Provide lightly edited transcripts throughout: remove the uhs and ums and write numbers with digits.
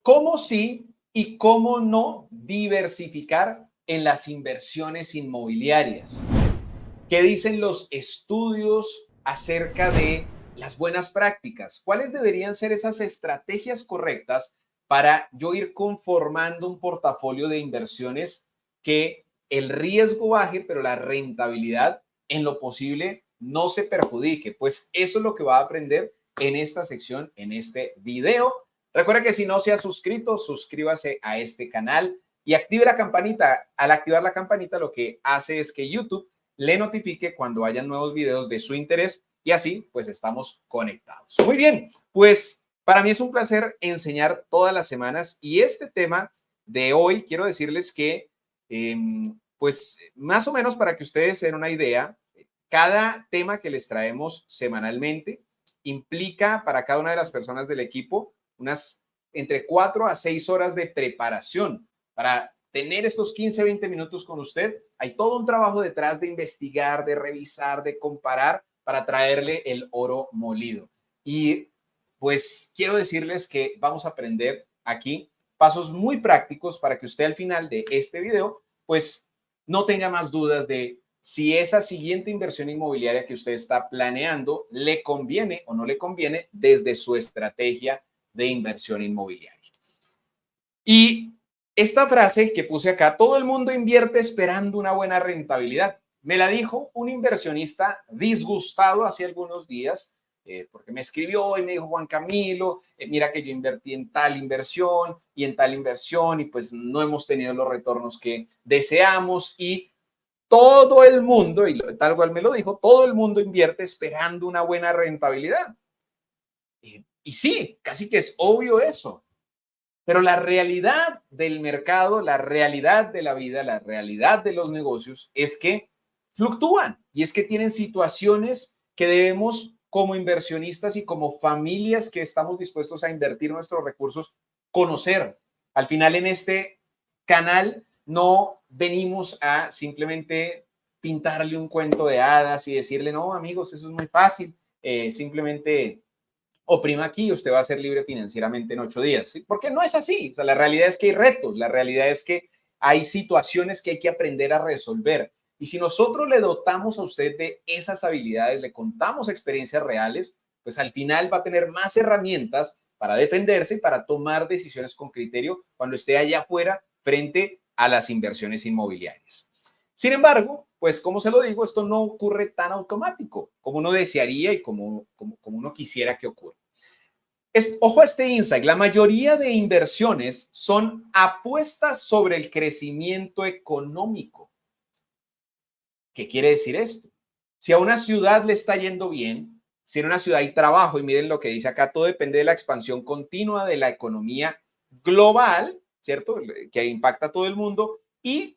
cómo sí y cómo no diversificar en las inversiones inmobiliarias. ¿Qué dicen los estudios acerca de las buenas prácticas? ¿Cuáles deberían ser esas estrategias correctas para yo ir conformando un portafolio de inversiones que el riesgo baje, pero la rentabilidad en lo posible no se perjudique? Pues eso es lo que va a aprender en esta sección, en este video. Recuerda que si no se ha suscrito, suscríbase a este canal y active la campanita. Al activar la campanita, lo que hace es que YouTube le notifique cuando hayan nuevos videos de su interés y así pues estamos conectados. Muy bien, pues para mí es un placer enseñar todas las semanas y este tema de hoy quiero decirles que pues más o menos para que ustedes se den una idea, cada tema que les traemos semanalmente implica para cada una de las personas del equipo unas entre 4 a 6 horas de preparación para tener estos 15, 20 minutos con usted. Hay todo un trabajo detrás de investigar, de revisar, de comparar para traerle el oro molido. Y pues quiero decirles que vamos a aprender aquí pasos muy prácticos para que usted al final de este video pues no tenga más dudas de si esa siguiente inversión inmobiliaria que usted está planeando le conviene o no le conviene desde su estrategia de inversión inmobiliaria. Y esta frase que puse acá, todo el mundo invierte esperando una buena rentabilidad. Me la dijo un inversionista disgustado hace algunos días, porque me escribió y me dijo, Juan Camilo, mira que yo invertí en tal inversión y en tal inversión y pues no hemos tenido los retornos que deseamos y todo el mundo, y tal cual me lo dijo, todo el mundo invierte esperando una buena rentabilidad. Y sí, casi que es obvio eso. Pero la realidad del mercado, la realidad de la vida, la realidad de los negocios es que fluctúan y es que tienen situaciones que debemos como inversionistas y como familias que estamos dispuestos a invertir nuestros recursos conocer. Al final en este canal no venimos a simplemente pintarle un cuento de hadas y decirle, no, amigos, eso es muy fácil, simplemente oprima aquí, usted va a ser libre financieramente en 8 días. ¿Sí? Porque no es así. O sea, la realidad es que hay retos, la realidad es que hay situaciones que hay que aprender a resolver. Y si nosotros le dotamos a usted de esas habilidades, le contamos experiencias reales, pues al final va a tener más herramientas para defenderse y para tomar decisiones con criterio cuando esté allá afuera frente a las inversiones inmobiliarias. Sin embargo, pues como se lo digo, esto no ocurre tan automático como uno desearía y como uno quisiera que ocurra. Ojo a este insight, la mayoría de inversiones son apuestas sobre el crecimiento económico. ¿Qué quiere decir esto? Si a una ciudad le está yendo bien, si en una ciudad hay trabajo, y miren lo que dice acá, todo depende de la expansión continua de la economía global, ¿cierto? Que impacta a todo el mundo y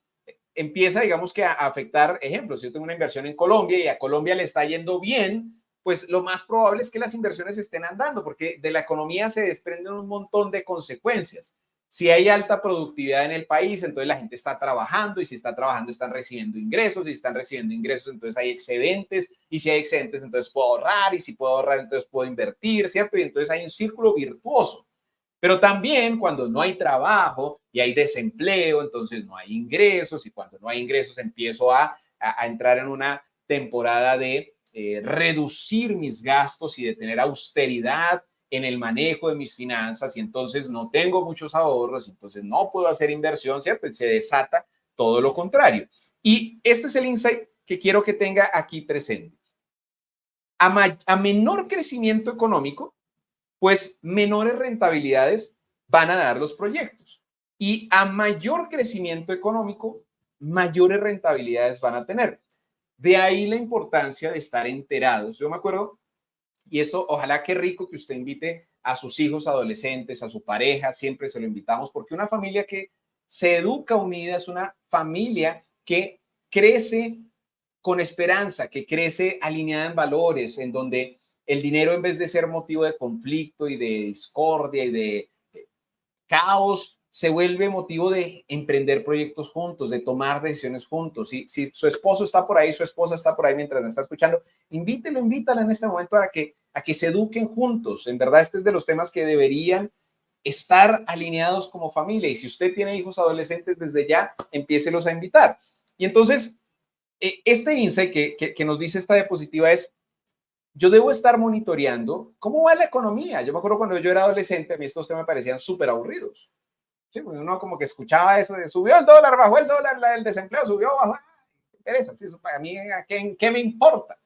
empieza, digamos que a afectar, ejemplo, si yo tengo una inversión en Colombia y a Colombia le está yendo bien, pues lo más probable es que las inversiones estén andando, porque de la economía se desprenden un montón de consecuencias. Si hay alta productividad en el país, entonces la gente está trabajando y si está trabajando están recibiendo ingresos, y si están recibiendo ingresos, entonces hay excedentes y si hay excedentes, entonces puedo ahorrar y si puedo ahorrar, entonces puedo invertir, ¿cierto? Y entonces hay un círculo virtuoso. Pero también cuando no hay trabajo y hay desempleo, entonces no hay ingresos y cuando no hay ingresos empiezo a entrar en una temporada de reducir mis gastos y de tener austeridad en el manejo de mis finanzas y entonces no tengo muchos ahorros, entonces no puedo hacer inversión, ¿cierto? Se desata todo lo contrario. Y este es el insight que quiero que tenga aquí presente. A menor crecimiento económico, pues menores rentabilidades van a dar los proyectos. Y a mayor crecimiento económico, mayores rentabilidades van a tener. De ahí la importancia de estar enterados. Yo me acuerdo, y eso, ojalá qué rico que usted invite a sus hijos adolescentes, a su pareja, siempre se lo invitamos, porque una familia que se educa unida es una familia que crece con esperanza, que crece alineada en valores, en donde el dinero en vez de ser motivo de conflicto y de discordia y de caos, se vuelve motivo de emprender proyectos juntos, de tomar decisiones juntos. Si su esposo está por ahí, su esposa está por ahí mientras me está escuchando, invítala en este momento a que se eduquen juntos. En verdad, este es de los temas que deberían estar alineados como familia. Y si usted tiene hijos adolescentes, desde ya, empiécelos a invitar. Y entonces, este insight que nos dice esta diapositiva es, yo debo estar monitoreando cómo va la economía. Yo me acuerdo cuando yo era adolescente, a mí estos temas me parecían súper aburridos. Sí, pues uno como que escuchaba eso de subió el dólar, bajó el dólar, el desempleo subió, bajó. ¿Qué interesa? Sí, eso para mí, ¿qué me importa?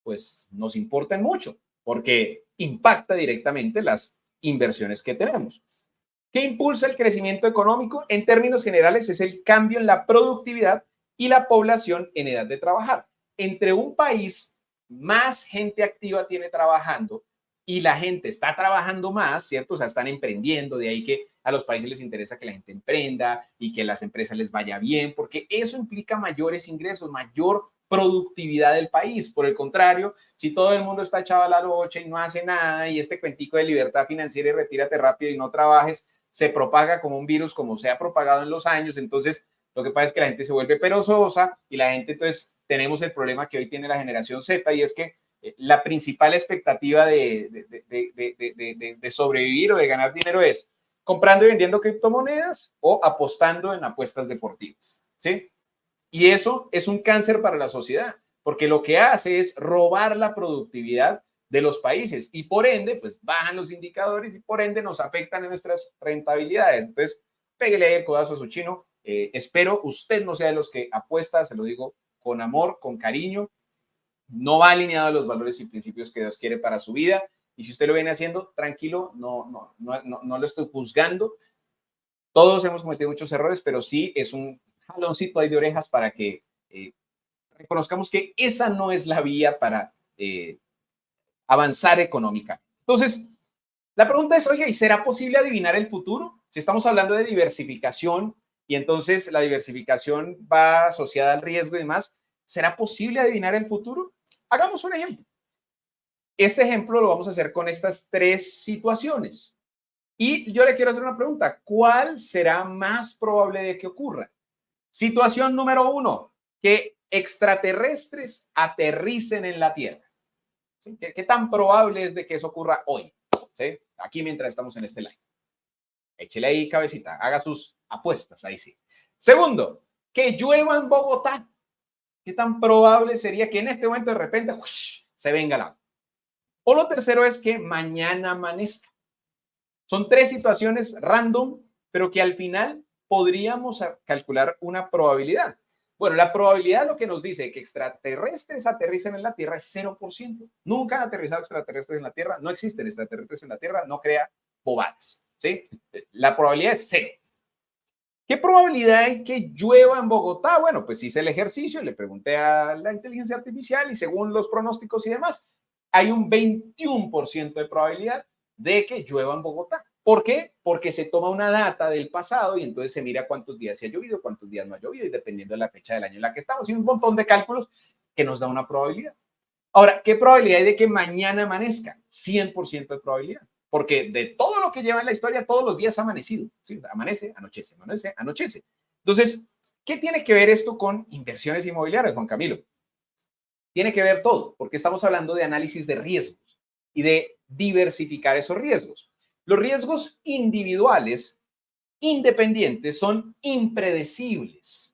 Pues nos importa mucho porque impacta directamente las inversiones que tenemos. ¿Qué impulsa el crecimiento económico? En términos generales, es el cambio en la productividad y la población en edad de trabajar. Entre un país, más gente activa tiene trabajando y la gente está trabajando más, ¿cierto? O sea, están emprendiendo, de ahí que a los países les interesa que la gente emprenda y que las empresas les vaya bien, porque eso implica mayores ingresos, mayor productividad del país. Por el contrario, si todo el mundo está echado a la locha y no hace nada y este cuentico de libertad financiera y retírate rápido y no trabajes, se propaga como un virus, como se ha propagado en los años. Entonces, lo que pasa es que la gente se vuelve perezosa y la gente, entonces, tenemos el problema que hoy tiene la generación Z y es que la principal expectativa de sobrevivir o de ganar dinero es comprando y vendiendo criptomonedas o apostando en apuestas deportivas, ¿sí? Y eso es un cáncer para la sociedad, porque lo que hace es robar la productividad de los países y por ende, pues bajan los indicadores y por ende nos afectan en nuestras rentabilidades. Entonces, pégale ahí el codazo a su chino. Espero usted no sea de los que apuesta, se lo digo con amor, con cariño, no va alineado a los valores y principios que Dios quiere para su vida. Y si usted lo viene haciendo, tranquilo, no lo estoy juzgando. Todos hemos cometido muchos errores, pero sí es un jaloncito ahí de orejas para que reconozcamos que esa no es la vía para avanzar económica. Entonces, la pregunta es, oye, ¿y será posible adivinar el futuro? Si estamos hablando de diversificación y entonces la diversificación va asociada al riesgo y demás, ¿será posible adivinar el futuro? Hagamos un ejemplo. Este ejemplo lo vamos a hacer con estas tres situaciones. Y yo le quiero hacer una pregunta. ¿Cuál será más probable de que ocurra? Situación número 1, que extraterrestres aterricen en la Tierra. ¿Sí? ¿Qué tan probable es de que eso ocurra hoy? ¿Sí? Aquí mientras estamos en este live. Échele ahí cabecita, haga sus apuestas, ahí sí. Segundo, que llueva en Bogotá. ¿Qué tan probable sería que en este momento de repente se venga el agua? O lo tercero es que mañana amanezca. Son tres situaciones random, pero que al final podríamos calcular una probabilidad. Bueno, la probabilidad lo que nos dice que extraterrestres aterricen en la Tierra es 0%. Nunca han aterrizado extraterrestres en la Tierra, no existen extraterrestres en la Tierra, no crea bobadas, ¿sí? La probabilidad es 0. ¿Qué probabilidad hay que llueva en Bogotá? Bueno, pues hice el ejercicio, le pregunté a la inteligencia artificial y según los pronósticos y demás, hay un 21% de probabilidad de que llueva en Bogotá. ¿Por qué? Porque se toma una data del pasado y entonces se mira cuántos días se ha llovido, cuántos días no ha llovido y dependiendo de la fecha del año en la que estamos. Y un montón de cálculos que nos da una probabilidad. Ahora, ¿qué probabilidad hay de que mañana amanezca? 100% de probabilidad. Porque de todo lo que lleva en la historia, todos los días ha amanecido. ¿Sí? Amanece, anochece, amanece, anochece. Entonces, ¿qué tiene que ver esto con inversiones inmobiliarias, Juan Camilo? Tiene que ver todo, porque estamos hablando de análisis de riesgos y de diversificar esos riesgos. Los riesgos individuales, independientes, son impredecibles.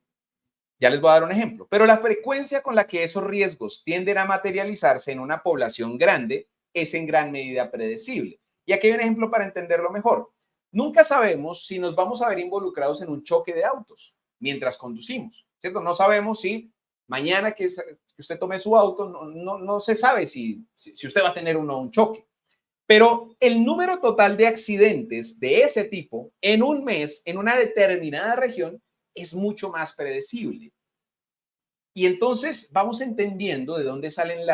Ya les voy a dar un ejemplo, pero la frecuencia con la que esos riesgos tienden a materializarse en una población grande es en gran medida predecible. Y aquí hay un ejemplo para entenderlo mejor. Nunca sabemos si nos vamos a ver involucrados en un choque de autos mientras conducimos, ¿cierto? No sabemos si mañana que usted tome su auto, no se sabe si usted va a tener un choque. Pero el número total de accidentes de ese tipo en un mes, en una determinada región, es mucho más predecible. Y entonces vamos entendiendo de dónde salen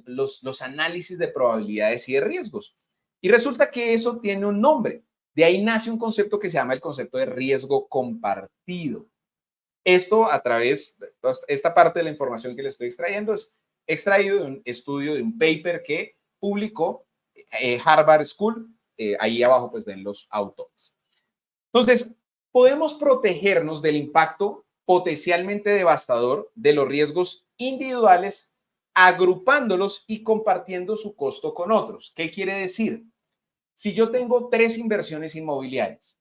los análisis de probabilidades y de riesgos. Y resulta que eso tiene un nombre. De ahí nace un concepto que se llama el concepto de riesgo compartido. Esto a través de esta parte de la información que le estoy extrayendo es extraído de un estudio, de un paper que publicó Harvard School. Ahí abajo pues ven los autores. Entonces, podemos protegernos del impacto potencialmente devastador de los riesgos individuales, agrupándolos y compartiendo su costo con otros. ¿Qué quiere decir? Si yo tengo 3 inversiones inmobiliarias,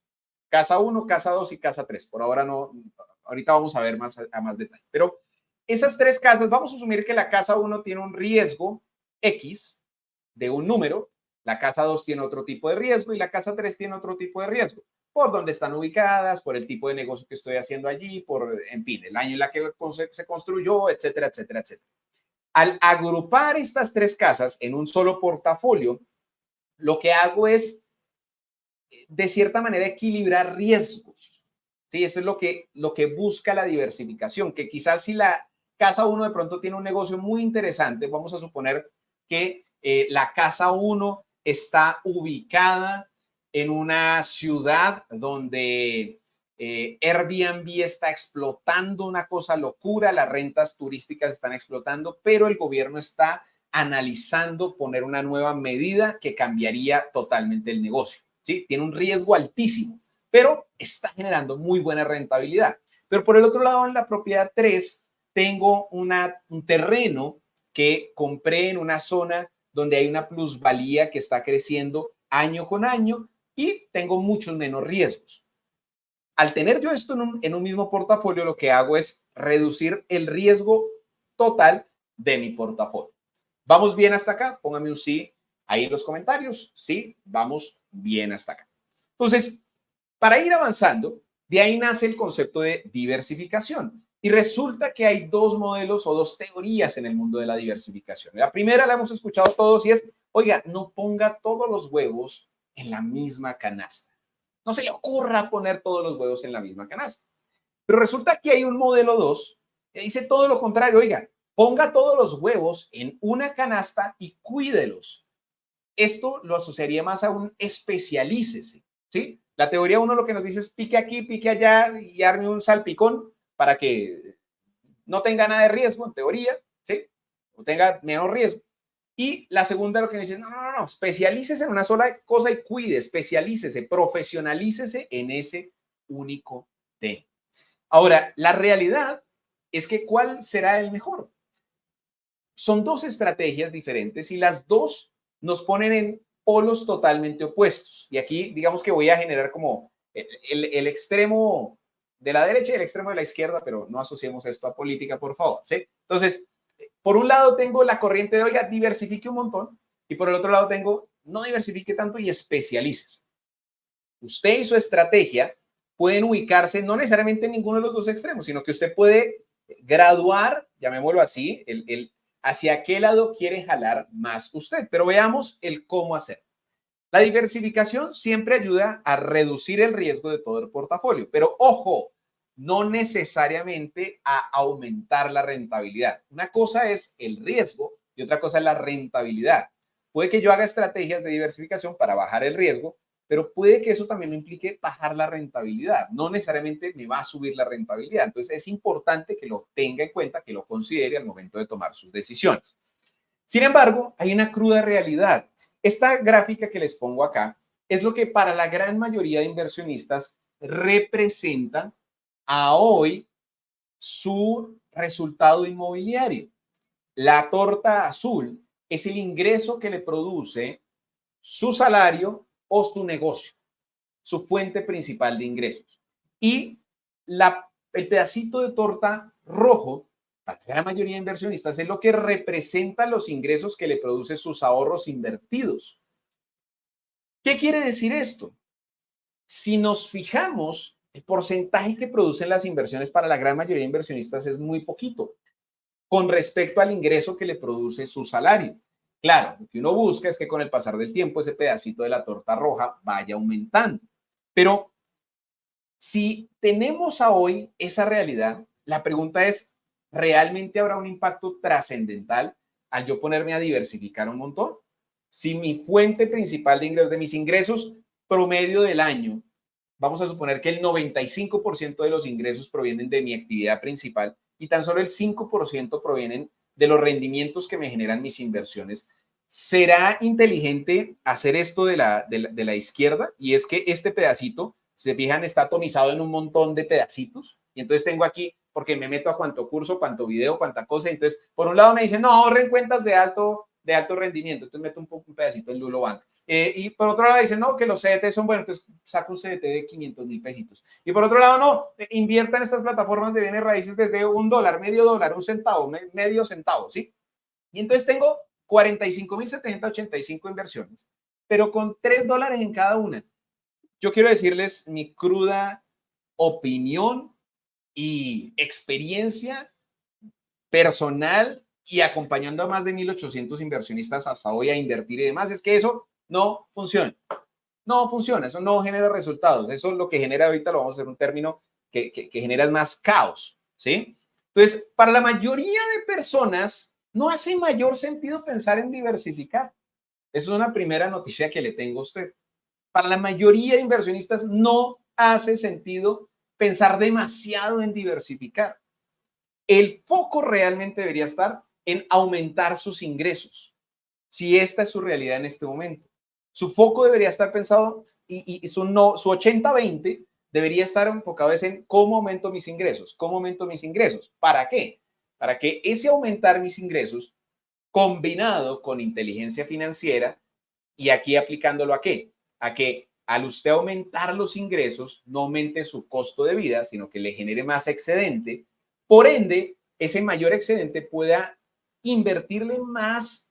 casa 1, casa 2 y casa 3, por ahora no, ahorita vamos a ver más detalle, pero esas 3 casas, vamos a asumir que la casa 1 tiene un riesgo X de un número, la casa 2 tiene otro tipo de riesgo y la casa 3 tiene otro tipo de riesgo, por dónde están ubicadas, por el tipo de negocio que estoy haciendo allí, por, en fin, el año en la que se construyó, etcétera, etcétera, etcétera. Al agrupar estas 3 casas en un solo portafolio, lo que hago es, de cierta manera, equilibrar riesgos. Sí, eso es lo que busca la diversificación, que quizás si la casa 1 de pronto tiene un negocio muy interesante, vamos a suponer que la casa 1 está ubicada en una ciudad donde Airbnb está explotando una cosa locura, las rentas turísticas están explotando, pero el gobierno está analizando poner una nueva medida que cambiaría totalmente el negocio. ¿Sí? Tiene un riesgo altísimo, pero está generando muy buena rentabilidad. Pero por el otro lado, en la propiedad 3, tengo un terreno que compré en una zona donde hay una plusvalía que está creciendo año con año y tengo muchos menos riesgos. Al tener yo esto en un mismo portafolio, lo que hago es reducir el riesgo total de mi portafolio. ¿Vamos bien hasta acá? Póngame un sí ahí en los comentarios. Sí, vamos bien hasta acá. Entonces, para ir avanzando, de ahí nace el concepto de diversificación. Y resulta que hay 2 modelos o 2 teorías en el mundo de la diversificación. La primera la hemos escuchado todos y es, oiga, no ponga todos los huevos en la misma canasta. No se le ocurra poner todos los huevos en la misma canasta. Pero resulta que hay un modelo 2 que dice todo lo contrario. Oiga, ponga todos los huevos en una canasta y cuídelos. Esto lo asociaría más a un especialícese, ¿sí? La teoría 1 lo que nos dice es pique aquí, pique allá y arme un salpicón para que no tenga nada de riesgo, en teoría, ¿sí? O tenga menos riesgo. Y la segunda lo que dice, no, especialícese en una sola cosa y cuide, especialícese, profesionalícese en ese único tema. Ahora, la realidad es que ¿cuál será el mejor? Son 2 estrategias diferentes y las 2 nos ponen en polos totalmente opuestos. Y aquí, digamos que voy a generar como el extremo de la derecha y el extremo de la izquierda, pero no asociemos esto a política, por favor, ¿sí? Entonces, por un lado tengo la corriente de, oiga, diversifique un montón, y por el otro lado tengo, no diversifique tanto y especialícese. Usted y su estrategia pueden ubicarse no necesariamente en ninguno de los 2 extremos, sino que usted puede graduar, llamémoslo así, hacia qué lado quiere jalar más usted. Pero veamos el cómo hacer. La diversificación siempre ayuda a reducir el riesgo de todo el portafolio, pero ojo, no necesariamente a aumentar la rentabilidad. Una cosa es el riesgo y otra cosa es la rentabilidad. Puede que yo haga estrategias de diversificación para bajar el riesgo, pero puede que eso también implique bajar la rentabilidad. No necesariamente me va a subir la rentabilidad. Entonces es importante que lo tenga en cuenta, que lo considere al momento de tomar sus decisiones. Sin embargo, hay una cruda realidad. Esta gráfica que les pongo acá es lo que para la gran mayoría de inversionistas representa a hoy su resultado inmobiliario. La torta azul es el ingreso que le produce su salario o su negocio, su fuente principal de ingresos. Y el pedacito de torta rojo, para la gran mayoría de inversionistas, es lo que representa los ingresos que le produce sus ahorros invertidos. ¿Qué quiere decir esto? Si nos fijamos, el porcentaje que producen las inversiones para la gran mayoría de inversionistas es muy poquito con respecto al ingreso que le produce su salario. Claro, lo que uno busca es que con el pasar del tiempo ese pedacito de la torta roja vaya aumentando. Pero si tenemos a hoy esa realidad, la pregunta es, ¿realmente habrá un impacto trascendental al yo ponerme a diversificar un montón? Si mi fuente principal de ingresos, de mis ingresos promedio del año, vamos a suponer que el 95% de los ingresos provienen de mi actividad principal y tan solo el 5% provienen de los rendimientos que me generan mis inversiones. ¿Será inteligente hacer esto de la izquierda? Y es que este pedacito, se fijan, está atomizado en un montón de pedacitos. Y entonces tengo aquí, porque me meto a cuánto curso, cuánto video, cuánta cosa. Entonces, por un lado me dicen, no, ahorren cuentas de alto rendimiento. Entonces meto un pedacito en Lulo Bank. Y por otro lado dicen, no, que los CDT son buenos, entonces saca un CDT de 500.000 pesitos. Y por otro lado, no, invierta en estas plataformas de bienes raíces desde $1, medio dólar, un centavo, medio centavo, ¿sí? Y entonces tengo 45.785 inversiones, pero con $3 en cada una. Yo quiero decirles mi cruda opinión y experiencia personal y acompañando a más de 1.800 inversionistas hasta hoy a invertir y demás, es que eso no funciona. No funciona, eso no genera resultados. Eso es lo que genera, ahorita lo vamos a hacer un término que genera más caos, ¿sí? Entonces, para la mayoría de personas, no hace mayor sentido pensar en diversificar. Esa es una primera noticia que le tengo a usted. Para la mayoría de inversionistas no hace sentido pensar demasiado en diversificar. El foco realmente debería estar en aumentar sus ingresos, si esta es su realidad en este momento. Su foco debería estar pensado y su, no, su 80-20 debería estar enfocado en cómo aumento mis ingresos, cómo aumento mis ingresos. ¿Para qué? Para que ese aumentar mis ingresos combinado con inteligencia financiera y aquí aplicándolo a qué? A que al usted aumentar los ingresos, no aumente su costo de vida, sino que le genere más excedente. Por ende, ese mayor excedente pueda invertirle más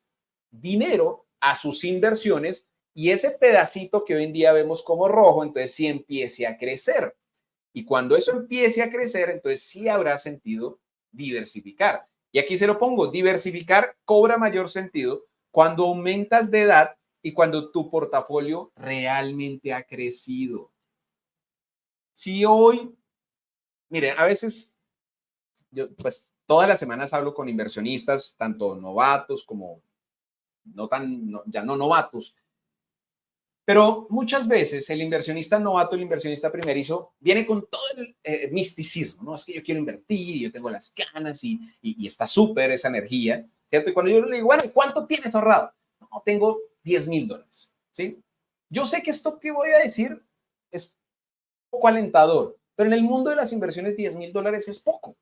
dinero a sus inversiones y ese pedacito que hoy en día vemos como rojo, entonces sí empiece a crecer. Y cuando eso empiece a crecer, entonces sí habrá sentido diversificar. Y aquí se lo pongo, diversificar cobra mayor sentido cuando aumentas de edad y cuando tu portafolio realmente ha crecido. Si hoy, miren, a veces yo pues todas las semanas hablo con inversionistas, tanto novatos como no tan, no, ya no novatos, pero muchas veces el inversionista novato, el inversionista primerizo, viene con todo el misticismo, ¿no? Es que yo quiero invertir y yo tengo las ganas y está súper esa energía, ¿cierto? Y cuando yo le digo, bueno, ¿cuánto tienes ahorrado? No, tengo $10,000, ¿sí? Yo sé que esto que voy a decir es poco alentador, pero en el mundo de las inversiones $10,000 es poco,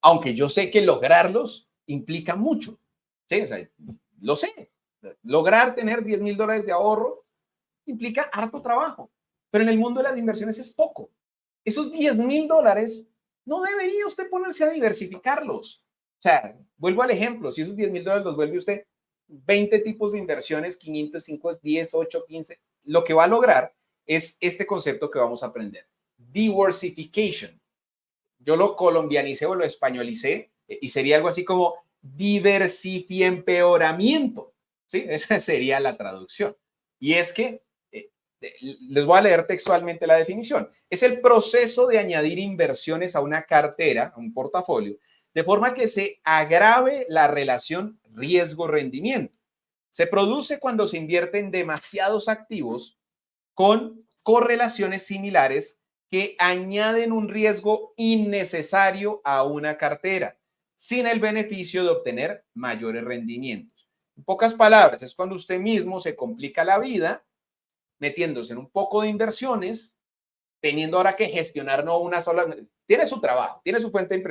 aunque yo sé que lograrlos implica mucho, ¿sí? O sea, lo sé. Lograr tener $10,000 de ahorro implica harto trabajo, pero en el mundo de las inversiones es poco. Esos $10,000 no debería usted ponerse a diversificarlos. O sea, vuelvo al ejemplo, si esos $10,000 los vuelve usted 20 tipos de inversiones, 500, 5, 10, 8, 15, lo que va a lograr es este concepto que vamos a aprender. Diversification. Yo lo colombianicé o lo españolicé y sería algo así como diversifiempeoramiento. ¿Sí? Esa sería la traducción. Y es que les voy a leer textualmente la definición. Es el proceso de añadir inversiones a una cartera, a un portafolio, de forma que se agrave la relación riesgo-rendimiento. Se produce cuando se invierten demasiados activos con correlaciones similares que añaden un riesgo innecesario a una cartera, sin el beneficio de obtener mayores rendimientos. En pocas palabras, es cuando usted mismo se complica la vida metiéndose en un poco de inversiones, teniendo ahora que gestionar no una sola, tiene su trabajo, tiene su fuente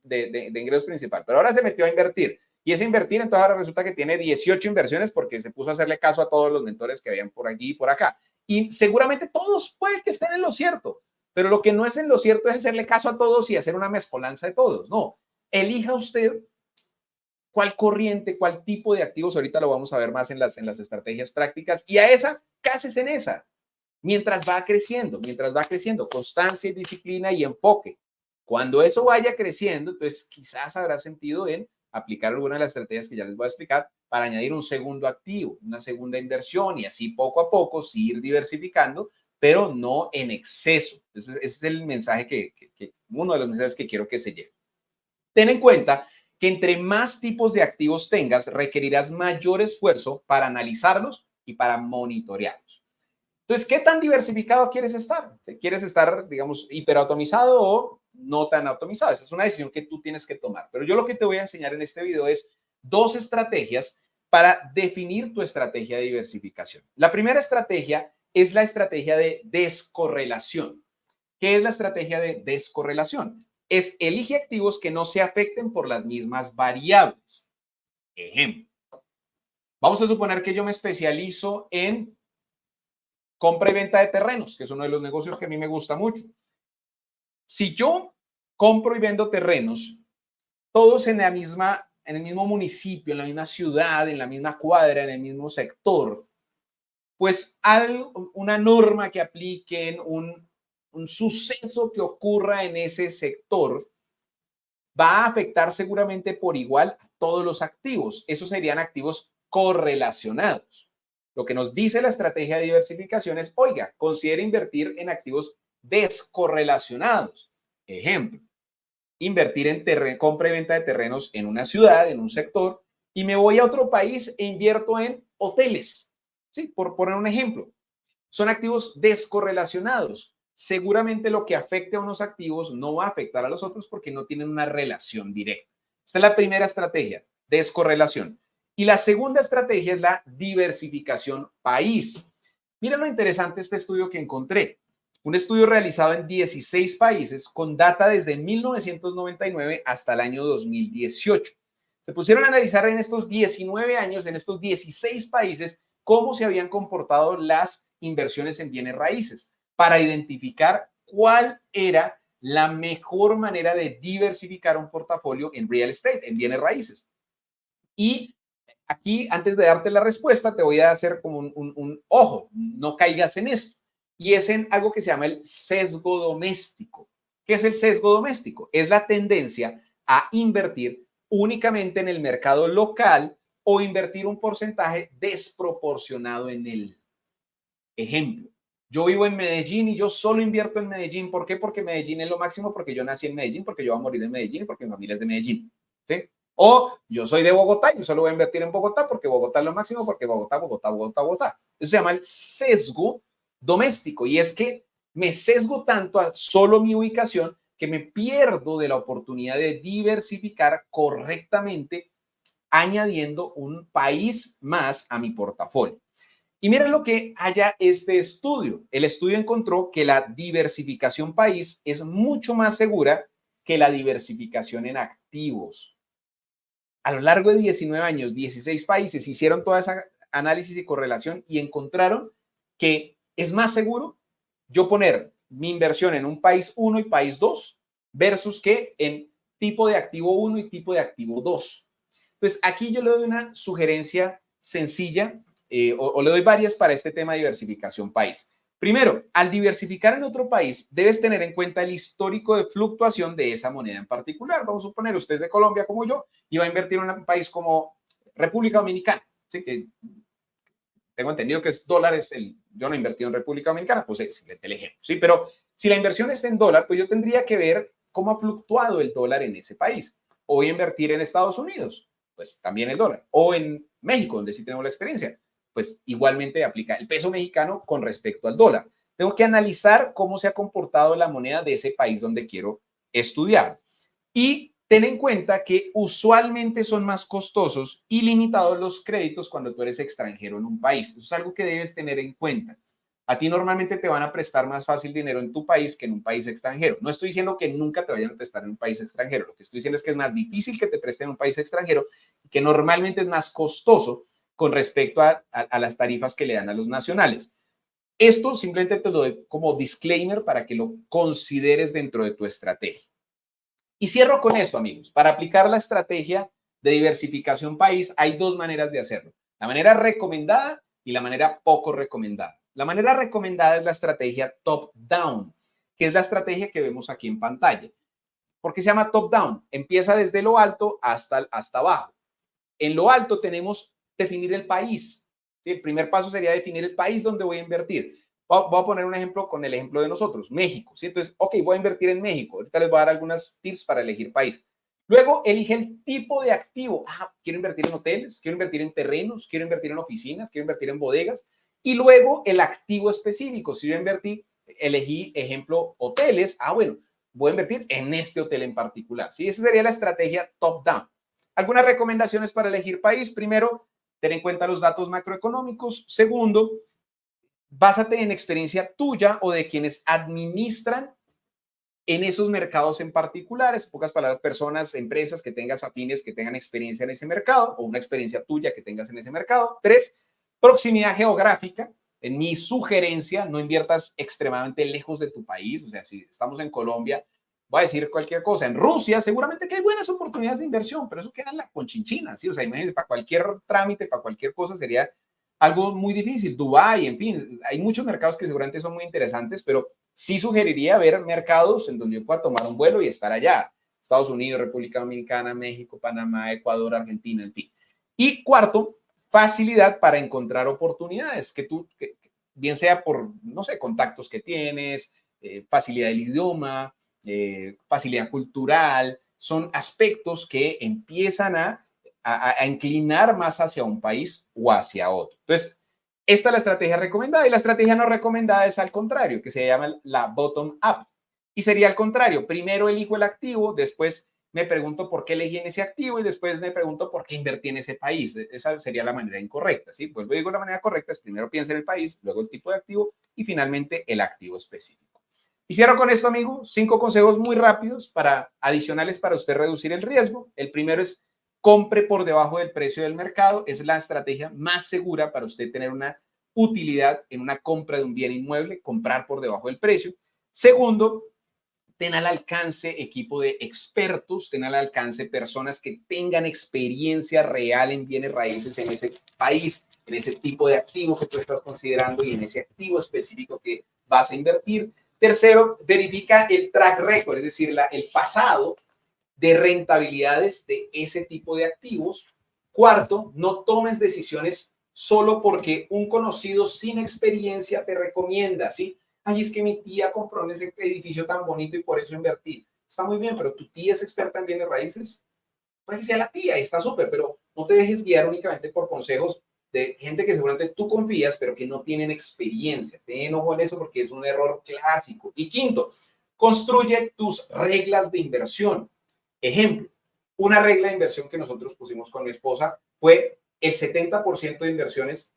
de ingresos principal, pero ahora se metió a invertir. Y ese invertir, entonces ahora resulta que tiene 18 inversiones porque se puso a hacerle caso a todos los mentores que habían por allí y por acá. Y seguramente todos pueden que estén en lo cierto, pero lo que no es en lo cierto es hacerle caso a todos y hacer una mezcolanza de todos. No, elija usted cuál corriente, cuál tipo de activos, ahorita lo vamos a ver más en las estrategias prácticas, y a esa, cases en esa, mientras va creciendo, constancia y disciplina y enfoque. Cuando eso vaya creciendo, entonces quizás habrá sentido en aplicar alguna de las estrategias que ya les voy a explicar para añadir un segundo activo, una segunda inversión y así poco a poco sí ir diversificando, pero no en exceso. Ese es el mensaje uno de los mensajes que quiero que se lleve. Ten en cuenta que entre más tipos de activos tengas, requerirás mayor esfuerzo para analizarlos y para monitorearlos. Entonces, ¿qué tan diversificado quieres estar? ¿Quieres estar, digamos, hiperatomizado o no tan atomizado? Esa es una decisión que tú tienes que tomar. Pero yo lo que te voy a enseñar en este video es dos estrategias para definir tu estrategia de diversificación. La primera estrategia es la estrategia de descorrelación. ¿Qué es la estrategia de descorrelación? Es elige activos que no se afecten por las mismas variables. Ejemplo, Vamos a suponer que yo me especializo en compra y venta de terrenos, que es uno de los negocios que a mí me gusta mucho. Si yo compro y vendo terrenos, todos en el mismo municipio, en la misma ciudad, en la misma cuadra, en el mismo sector, pues una norma que apliquen, un suceso que ocurra en ese sector, va a afectar seguramente por igual a todos los activos. Esos serían activos correlacionados. Lo que nos dice la estrategia de diversificación es, oiga, considere invertir en activos descorrelacionados. Ejemplo, invertir en compra y venta de terrenos en una ciudad, en un sector, y me voy a otro país e invierto en hoteles. Sí, por poner un ejemplo. Son activos descorrelacionados. Seguramente lo que afecte a unos activos no va a afectar a los otros porque no tienen una relación directa. Esta es la primera estrategia, descorrelación. Y la segunda estrategia es la diversificación país. Mira lo interesante de este estudio que encontré. Un estudio realizado en 16 países con data desde 1999 hasta el año 2018. Se pusieron a analizar en estos 19 años, en estos 16 países, cómo se habían comportado las inversiones en bienes raíces para identificar cuál era la mejor manera de diversificar un portafolio en real estate, en bienes raíces. Y aquí, antes de darte la respuesta, te voy a hacer como un ojo, no caigas en esto. Y es en algo que se llama el sesgo doméstico. ¿Qué es el sesgo doméstico? Es la tendencia a invertir únicamente en el mercado local o invertir un porcentaje desproporcionado en él. Ejemplo, yo vivo en Medellín y yo solo invierto en Medellín. ¿Por qué? Porque Medellín es lo máximo, porque yo nací en Medellín, porque yo voy a morir en Medellín y porque mi familia es de Medellín. ¿Sí? O yo soy de Bogotá y yo solo voy a invertir en Bogotá porque Bogotá es lo máximo, porque Bogotá, Bogotá, Bogotá, Bogotá. Eso se llama el sesgo doméstico y es que me sesgo tanto a solo mi ubicación que me pierdo de la oportunidad de diversificar correctamente añadiendo un país más a mi portafolio. Y miren lo que haya este estudio. El estudio encontró que la diversificación país es mucho más segura que la diversificación en activos. A lo largo de 19 años, 16 países hicieron toda esa análisis y correlación y encontraron que es más seguro yo poner mi inversión en un país 1 y país 2 versus que en tipo de activo 1 y tipo de activo 2. Entonces, aquí yo le doy una sugerencia sencilla o le doy varias para este tema de diversificación país. Primero, al diversificar en otro país, debes tener en cuenta el histórico de fluctuación de esa moneda en particular. Vamos a suponer, usted es de Colombia como yo y va a invertir en un país como República Dominicana. ¿Sí? Que tengo entendido que es dólares. Yo no he invertido en República Dominicana, pues simplemente el ejemplo. ¿Sí? Pero si la inversión es en dólar, pues yo tendría que ver cómo ha fluctuado el dólar en ese país. O voy a invertir en Estados Unidos, pues también el dólar. O en México, donde sí tenemos la experiencia, pues igualmente aplica el peso mexicano con respecto al dólar. Tengo que analizar cómo se ha comportado la moneda de ese país donde quiero estudiar. Y ten en cuenta que usualmente son más costosos y limitados los créditos cuando tú eres extranjero en un país. Eso es algo que debes tener en cuenta. A ti normalmente te van a prestar más fácil dinero en tu país que en un país extranjero. No estoy diciendo que nunca te vayan a prestar en un país extranjero. Lo que estoy diciendo es que es más difícil que te presten en un país extranjero y que normalmente es más costoso con respecto a las tarifas que le dan a los nacionales. Esto simplemente te lo doy como disclaimer para que lo consideres dentro de tu estrategia. Y cierro con esto, amigos. Para aplicar la estrategia de diversificación país, hay dos maneras de hacerlo. La manera recomendada y la manera poco recomendada. La manera recomendada es la estrategia top-down, que es la estrategia que vemos aquí en pantalla. ¿Por qué se llama top-down? Empieza desde lo alto hasta abajo. En lo alto tenemos definir el país. ¿Sí? El primer paso sería definir el país donde voy a invertir. Voy a poner un ejemplo con el ejemplo de nosotros, México. ¿Sí? Entonces, ok, voy a invertir en México. Ahorita les voy a dar algunos tips para elegir país. Luego, elige el tipo de activo. Quiero invertir en hoteles, quiero invertir en terrenos, quiero invertir en oficinas, quiero invertir en bodegas. Y luego, el activo específico. Si yo elegí, ejemplo, hoteles. Bueno, voy a invertir en este hotel en particular. ¿Sí? Esa sería la estrategia top-down. Algunas recomendaciones para elegir país. Primero, ten en cuenta los datos macroeconómicos. Segundo, básate en experiencia tuya o de quienes administran en esos mercados en particulares, en pocas palabras, personas, empresas que tengas afines, que tengan experiencia en ese mercado o una experiencia tuya que tengas en ese mercado. 3, proximidad geográfica. En mi sugerencia, no inviertas extremadamente lejos de tu país. O sea, si estamos en Colombia, voy a decir cualquier cosa. En Rusia, seguramente que hay buenas oportunidades de inversión, pero eso queda en la conchinchina, ¿sí? O sea, imagínense, para cualquier trámite, para cualquier cosa sería algo muy difícil. Dubái, en fin, hay muchos mercados que seguramente son muy interesantes, pero sí sugeriría ver mercados en donde yo pueda tomar un vuelo y estar allá. Estados Unidos, República Dominicana, México, Panamá, Ecuador, Argentina, en fin. Y cuarto, facilidad para encontrar oportunidades, bien sea por, no sé, contactos que tienes, facilidad del idioma, facilidad cultural, son aspectos que empiezan a inclinar más hacia un país o hacia otro. Entonces, esta es la estrategia recomendada y la estrategia no recomendada es al contrario, que se llama la bottom up. Y sería al contrario, primero elijo el activo, después me pregunto por qué elegí en ese activo y después me pregunto por qué invertí en ese país. Esa sería la manera incorrecta, ¿sí? Vuelvo y digo, la manera correcta es primero piensa en el país, luego el tipo de activo y finalmente el activo específico. Y cierro con esto, amigo, 5 consejos muy rápidos adicionales para usted reducir el riesgo. El primero es compre por debajo del precio del mercado. Es la estrategia más segura para usted tener una utilidad en una compra de un bien inmueble, comprar por debajo del precio. Segundo, ten al alcance equipo de expertos, ten al alcance personas que tengan experiencia real en bienes raíces en ese país, en ese tipo de activo que tú estás considerando y en ese activo específico que vas a invertir. Tercero, verifica el track record, es decir, el pasado de rentabilidades de ese tipo de activos. Cuarto, no tomes decisiones solo porque un conocido sin experiencia te recomienda, ¿sí? Ay, es que mi tía compró en ese edificio tan bonito y por eso invertí. Está muy bien, pero tu tía es experta en bienes raíces. Puede que sea la tía, está súper, pero no te dejes guiar únicamente por consejos de gente que seguramente tú confías, pero que no tienen experiencia. Ten ojo en eso porque es un error clásico. Y quinto, construye tus reglas de inversión. Ejemplo, una regla de inversión que nosotros pusimos con mi esposa fue el 70% de inversiones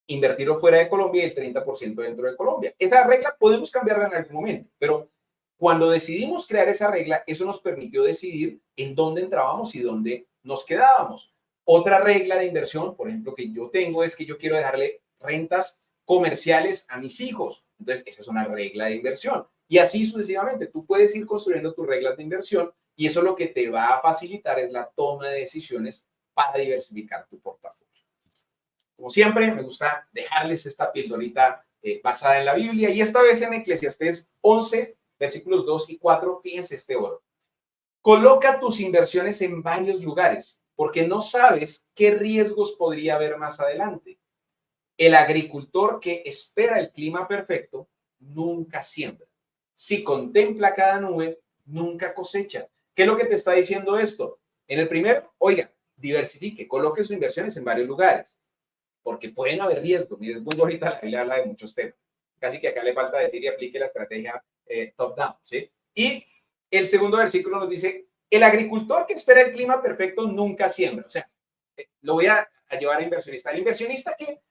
invertirlo fuera de Colombia y el 30% dentro de Colombia. Esa regla podemos cambiarla en algún momento, pero cuando decidimos crear esa regla, eso nos permitió decidir en dónde entrábamos y dónde nos quedábamos. Otra regla de inversión, por ejemplo, que yo tengo es que yo quiero dejarle rentas comerciales a mis hijos. Entonces, esa es una regla de inversión. Y así sucesivamente, tú puedes ir construyendo tus reglas de inversión y eso lo que te va a facilitar es la toma de decisiones para diversificar tu portafolio. Como siempre, me gusta dejarles esta pildorita basada en la Biblia y esta vez en Eclesiastés 11, versículos 2 y 4, fíjense este oro. Coloca tus inversiones en varios lugares porque no sabes qué riesgos podría haber más adelante. El agricultor que espera el clima perfecto nunca siembra. Si contempla cada nube, nunca cosecha. ¿Qué es lo que te está diciendo esto? En el primero, oiga, diversifique, coloque sus inversiones en varios lugares porque pueden haber riesgos. Mire, es muy bonita, la Biblia habla de muchos temas. Casi que acá le falta decir y aplique la estrategia top-down, ¿sí? Y el segundo versículo nos dice, el agricultor que espera el clima perfecto nunca siembra. O sea, lo voy a llevar a inversionista. El inversionista que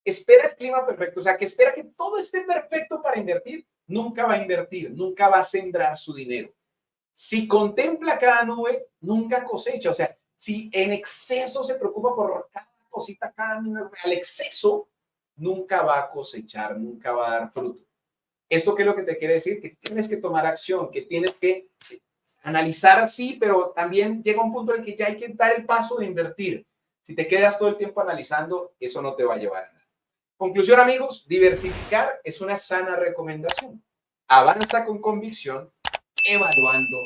espera el clima perfecto, o sea, que espera que todo esté perfecto para invertir, nunca va a invertir, nunca va a sembrar su dinero. Si contempla cada nube, nunca cosecha. O sea, si en exceso se preocupa por cada cosita, cada nube, al exceso, nunca va a cosechar, nunca va a dar fruto. ¿Esto qué es lo que te quiere decir? Que tienes que tomar acción, que tienes que analizar, sí, pero también llega un punto en el que ya hay que dar el paso de invertir. Si te quedas todo el tiempo analizando, eso no te va a llevar a nada. Conclusión, amigos, diversificar es una sana recomendación. Avanza con convicción, evaluando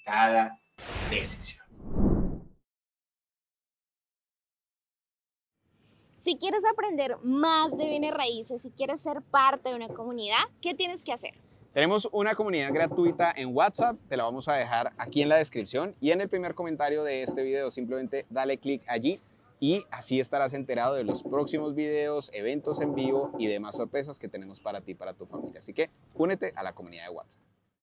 cada decisión. Si quieres aprender más de bienes raíces, si quieres ser parte de una comunidad, ¿qué tienes que hacer? Tenemos una comunidad gratuita en WhatsApp, te la vamos a dejar aquí en la descripción y en el primer comentario de este video simplemente dale clic allí y así estarás enterado de los próximos videos, eventos en vivo y demás sorpresas que tenemos para ti y para tu familia. Así que únete a la comunidad de WhatsApp.